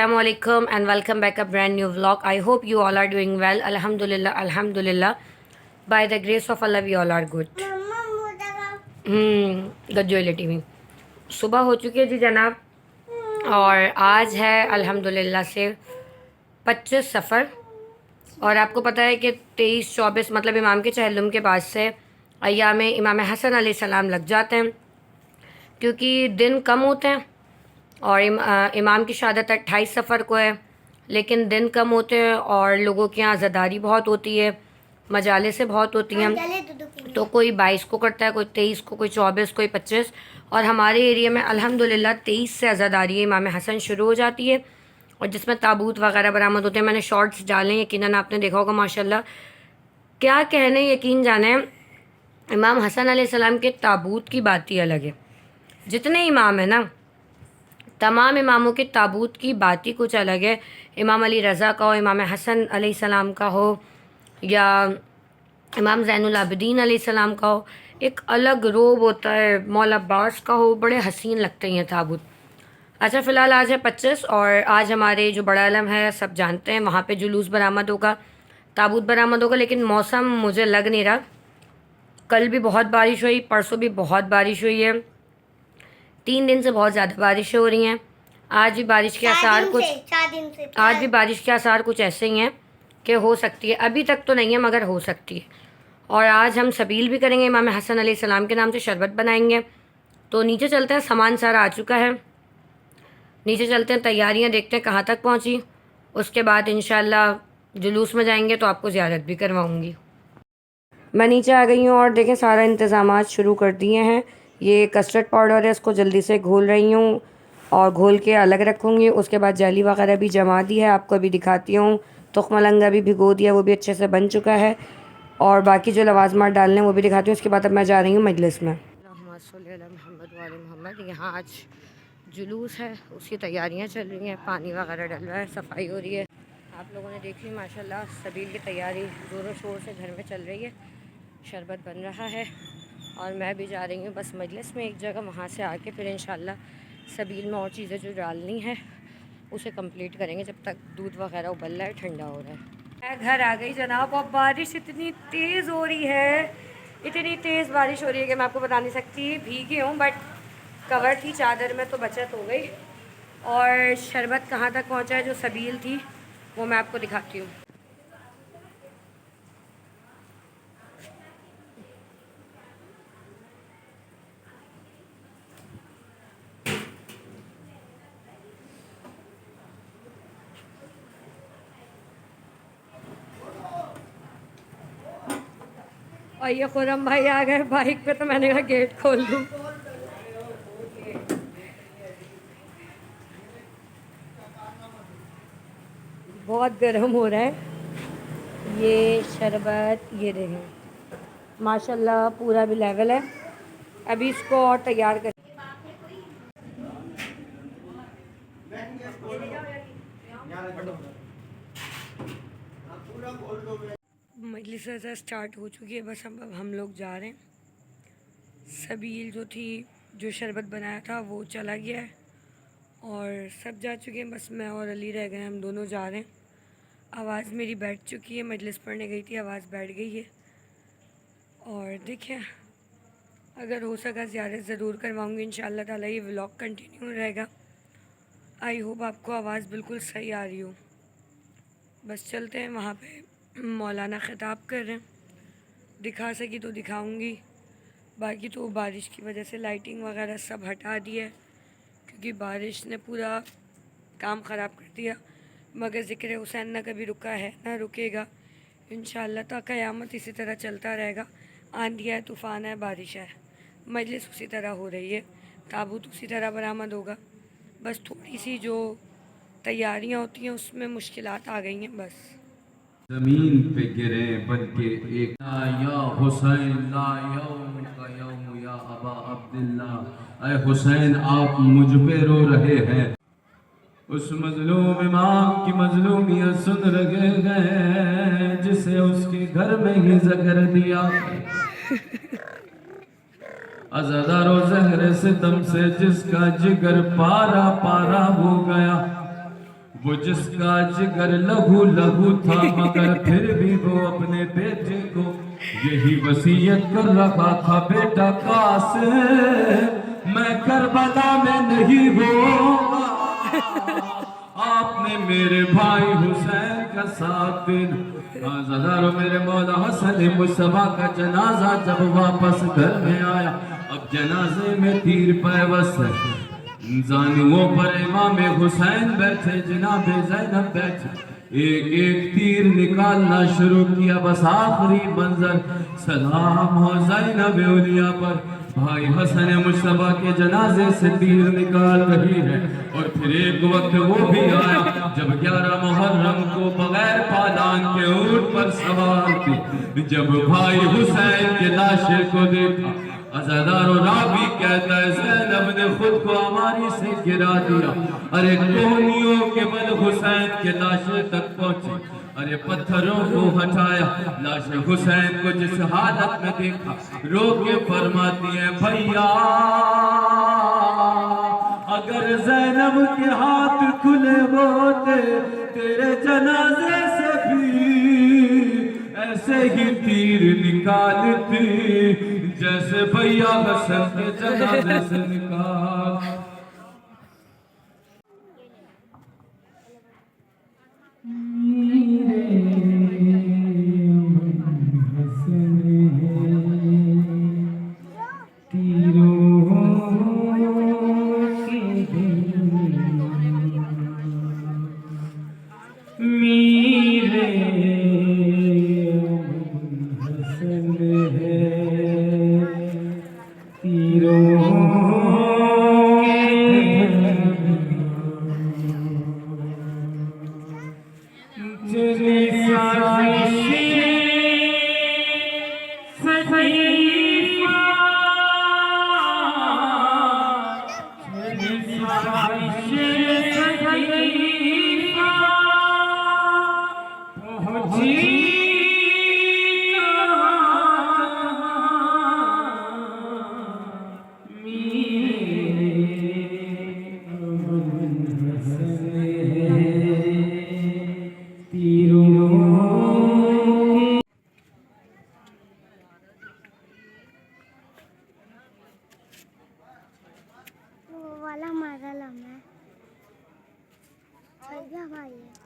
Assalamualaikum and welcome back a brand new vlog. I hope you all are doing well. Alhamdulillah, Alhamdulillah. By the grace of Allah, we all are good. गज्जो लेटी हुई सुबह हो चुकी है जी जनाब। और आज है अल्हम्दुलिल्लाह से 25 सफ़र। और आपको पता है कि 23-24 मतलब इमाम के चहलुम के बाद से अय्याम इमाम हसन अलैहिस्सलाम लग जाते हैं, क्योंकि दिन कम होते हैं। और इमाम की शहादत 28 सफ़र को है, लेकिन दिन कम होते हैं और लोगों के यहाँ ज़दारी बहुत होती है, मजाले से बहुत होती हैं। तो कोई 22 को करता है, कोई 23 को, कोई 24, कोई 25। और हमारे एरिया में अल्हम्दुलिल्लाह 23 से ज़दारी इमाम हसन शुरू हो जाती है, और जिसमें ताबूत वगैरह बरामद होते हैं। मैंने शॉर्ट्स डाले, यकीनन आपने देखा होगा। माशाल्लाह क्या कहने, यकीन जाने, इमाम हसन अलैहिस्सलाम के ताबूत की बात ही अलग है। जितने इमाम हैं ना, तमाम इमामों के ताबूत की बात ही कुछ अलग है। इमाम अली रज़ा का हो, इमाम हसन अलैहिस्सलाम का हो, या इमाम ज़ैनुल आबिदीन अलैहिस्सलाम का हो, एक अलग रोब होता है। मौला अब्बास का हो, बड़े हसीन लगते हैं ये ताबूत। अच्छा, फ़िलहाल आज है 25, और आज हमारे जो बड़ा आलम है सब जानते हैं, वहाँ पे जुलूस बरामद होगा, ताबूत बरामद होगा। लेकिन मौसम मुझे लग नहीं रहा। कल भी बहुत बारिश हुई, परसों भी बहुत बारिश हुई है, 3 दिन से बहुत ज़्यादा बारिशें हो रही हैं। आज भी बारिश के आसार कुछ 4 दिन से आज भी बारिश के आसार कुछ ऐसे ही हैं कि हो सकती है। अभी तक तो नहीं है, मगर हो सकती है। और आज हम सबील भी करेंगे, इमाम हसन अलैहिस्सलाम के नाम से शरबत बनाएंगे। तो नीचे चलते हैं, सामान सारा आ चुका है, नीचे चलते हैं, तैयारियां देखते हैं कहाँ तक पहुँची। उसके बाद इंशाल्लाह जुलूस में जाएंगे तो आपको ज़ियारत भी करवाऊँगी। मैं नीचे आ गई हूँ और देखें सारा इंतज़ामात शुरू कर दिए हैं। ये कस्टर्ड पाउडर है, इसको जल्दी से घोल रही हूँ और घोल के अलग रखूँगी। उसके बाद जेली वगैरह भी जमा दी है, आपको अभी दिखाती हूँ। तुख मलंगा भी भिगो दिया, वो भी अच्छे से बन चुका है। और बाकी जो लवाजमात डालने हैं वो भी दिखाती हूँ। उसके बाद अब मैं जा रही हूँ मजलिस में। मोहम्मद यहाँ आज जुलूस है, उसकी तैयारियाँ चल रही हैं, पानी वगैरह डल रहा है, सफाई हो रही है। आप लोगों ने देख ली माशाल्लाह, सबील की तैयारी ज़ोरों शोर से घर में चल रही है। शरबत बन रहा है और मैं भी जा रही हूँ बस मजलिस में एक जगह, वहाँ से आके फिर इंशाल्लाह सबील में और चीज़ें जो डालनी है उसे कंप्लीट करेंगे, जब तक दूध वगैरह उबल रहा है, ठंडा हो रहा है। मैं घर आ गई जनाब, और बारिश इतनी तेज़ हो रही है, इतनी तेज़ बारिश हो रही है कि मैं आपको बता नहीं सकती। भीगी हूँ बट कवर थी चादर में तो बचत हो गई। और शरबत कहाँ तक पहुँचा है, जो सबील थी वो मैं आपको दिखाती हूँ। और ये खुरम भाई आ गए बाइक पे, तो मैंने कहा गेट खोल दूँ। बहुत गर्म हो रहा है ये शरबत, ये देखें माशाल्लाह पूरा भी लेवल है। अभी इसको और तैयार कर, मजलिस ऐसा स्टार्ट हो चुकी है। बस अब हम लोग जा रहे हैं। सबील जो थी, जो शरबत बनाया था वो चला गया है और सब जा चुके हैं, बस मैं और अली रह गए, हम दोनों जा रहे हैं। आवाज़ मेरी बैठ चुकी है, मजलिस पढ़ने गई थी, आवाज़ बैठ गई है। और देखिए अगर हो सका ज़ियारत ज़रूर करवाऊँगी इंशाअल्लाह ताला। ये व्लॉग कंटिन्यू रहेगा। आई होप आपको आवाज़ बिल्कुल सही आ रही हो। बस चलते हैं, वहाँ पे मौलाना ख़िताब कर रहे हैं, दिखा सकी तो दिखाऊंगी। बाकी तो बारिश की वजह से लाइटिंग वगैरह सब हटा दी है, क्योंकि बारिश ने पूरा काम ख़राब कर दिया। मगर ज़िक्र हुसैन ना कभी रुका है ना रुकेगा, इंशाअल्लाह ता क़यामत इसी तरह चलता रहेगा। आंधी है, तूफ़ान है, बारिश है, मजलिस उसी तरह हो रही है, ताबूत उसी तरह बरामद होगा। बस थोड़ी सी जो तैयारियां होती हैं उसमें मुश्किलात आ गई हैं बस। जमीन पे गिरे बल्कि एक या हुसैन ला यौम का यौम या अबा अब्दुल्ला, ऐ हुसैन आप मुझ पे रो रहे हैं। उस मजलूम इमाम की मजलूमियत सुन रहे गए, जिसे उसके घर में ही जहर दिया, अज़ादारो जहर सितम से जिसका जिगर पारा पारा हो गया। वो जिसका जिगर लहू लहू था मगर फिर भी वो अपने बेटे को यही वसीयत कर रहा था, बेटा कासिम मैं करबला में नहीं हूँ, आपने मेरे भाई हुसैन का साथ देना। ज़रारो मेरे मौला हसन मुस्तफा का जनाजा जब वापस घर में आया, अब जनाजे में तीर पैवस्त है, जानुओं पर इमाम हुसैन बैठे, जनाब ज़ैनब बैठे, एक एक तीर निकालना शुरू किया। बस आखिरी मंजर सलाम हो ज़ैनब उलिया पर, भाई हसन मुस्तफा के जनाजे से तीर निकाल रही है। और फिर एक वक्त वो भी आया जब 11 मुहर्रम को बगैर पालान के ऊंट पर सवार थी, जब भाई हुसैन के लाशे को देखा, अज़ादारो रावी कहता है ज़ैनब ने खुद को हमारी से गिरा दिया। अरे कोहनियों के बल हुसैन के लाशे तक पहुंचे, अरे पत्थरों को हटाया, लाश हुसैन को जिस हालत में देखा, रो के फरमाती है भैया अगर ज़ैनब के हाथ खुले होते तेरे जनाजे से भी ऐसे ही तीर निकालती जैसे भैया हसन के जनाजे से निकाल। वो वाला मारा लम्हा भैया भाई है।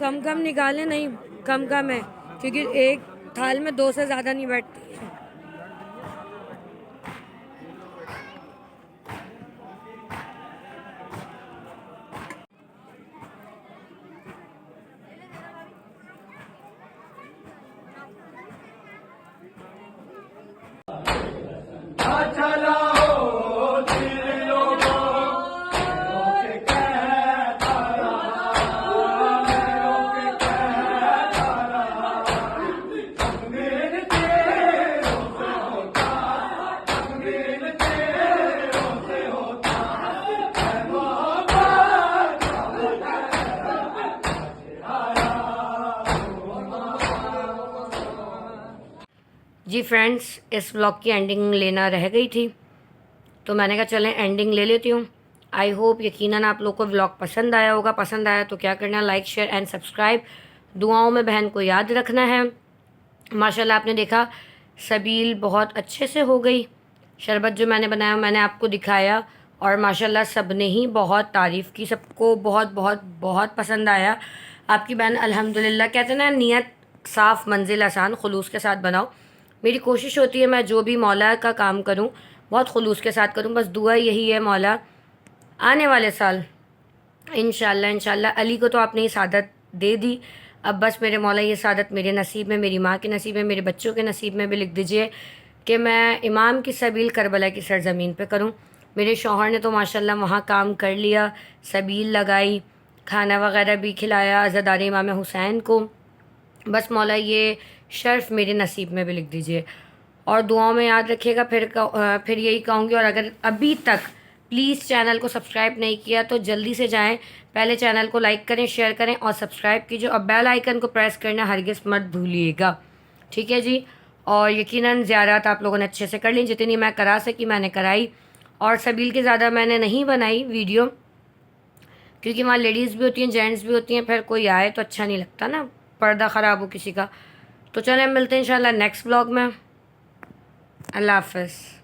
कम कम निकालें, नहीं कम कम है क्योंकि एक थाल में 2 से ज़्यादा नहीं बैठती है। जी फ्रेंड्स, इस व्लॉग की एंडिंग लेना रह गई थी तो मैंने कहा चलें एंडिंग ले लेती हूँ। आई होप यकीनन आप लोग को व्लॉग पसंद आया होगा। पसंद आया तो क्या करना, लाइक शेयर एंड सब्सक्राइब। दुआओं में बहन को याद रखना है। माशाल्लाह आपने देखा सबील बहुत अच्छे से हो गई। शरबत जो मैंने बनाया मैंने आपको दिखाया और माशाल्लाह सब ने ही बहुत तारीफ़ की, सबको बहुत बहुत बहुत पसंद आया। आपकी बहन अल्हम्दुलिल्लाह कहते हैं ना, नीयत साफ़ मंजिल आसान, खुलूस के साथ बनाओ। मेरी कोशिश होती है मैं जो भी मौला का काम करूं बहुत खुलूस के साथ करूं। बस दुआ यही है मौला आने वाले साल इंशाल्लाह अली को तो आपने ये सादत दे दी, अब बस मेरे मौला ये सादत मेरे नसीब में, मेरी माँ के नसीब में, मेरे बच्चों के नसीब में भी लिख दीजिए कि मैं इमाम की सबील करबला की सरज़मीन पे करूं। मेरे शौहर ने तो माशाल्लाह वहाँ काम कर लिया, सबील लगाई, खाना वगैरह भी खिलाया अज़ादार इमाम हुसैन को। बस मौला ये शर्फ़ मेरे नसीब में भी लिख दीजिए और दुआओं में याद रखिएगा। फिर यही कहूँगी, और अगर अभी तक प्लीज़ चैनल को सब्सक्राइब नहीं किया तो जल्दी से जाएं, पहले चैनल को लाइक करें, शेयर करें और सब्सक्राइब कीजिए और बेल आइकन को प्रेस करना हरगिज़ मत भूलिएगा, ठीक है जी। और यकीनन ज़ियारत आप लोगों ने अच्छे से कर ली, जितनी मैं करा सकी मैंने कराई। और सबील की ज़्यादा मैंने नहीं बनाई वीडियो, क्योंकि वहाँ लेडीज़ भी होती हैं, जेंट्स भी होती हैं, फिर कोई आए तो अच्छा नहीं लगता ना, पर्दा ख़राब हो किसी का। तो चलें मिलते हैं इंशाल्लाह नेक्स्ट ब्लॉग में। अल्लाह हाफ़िज़।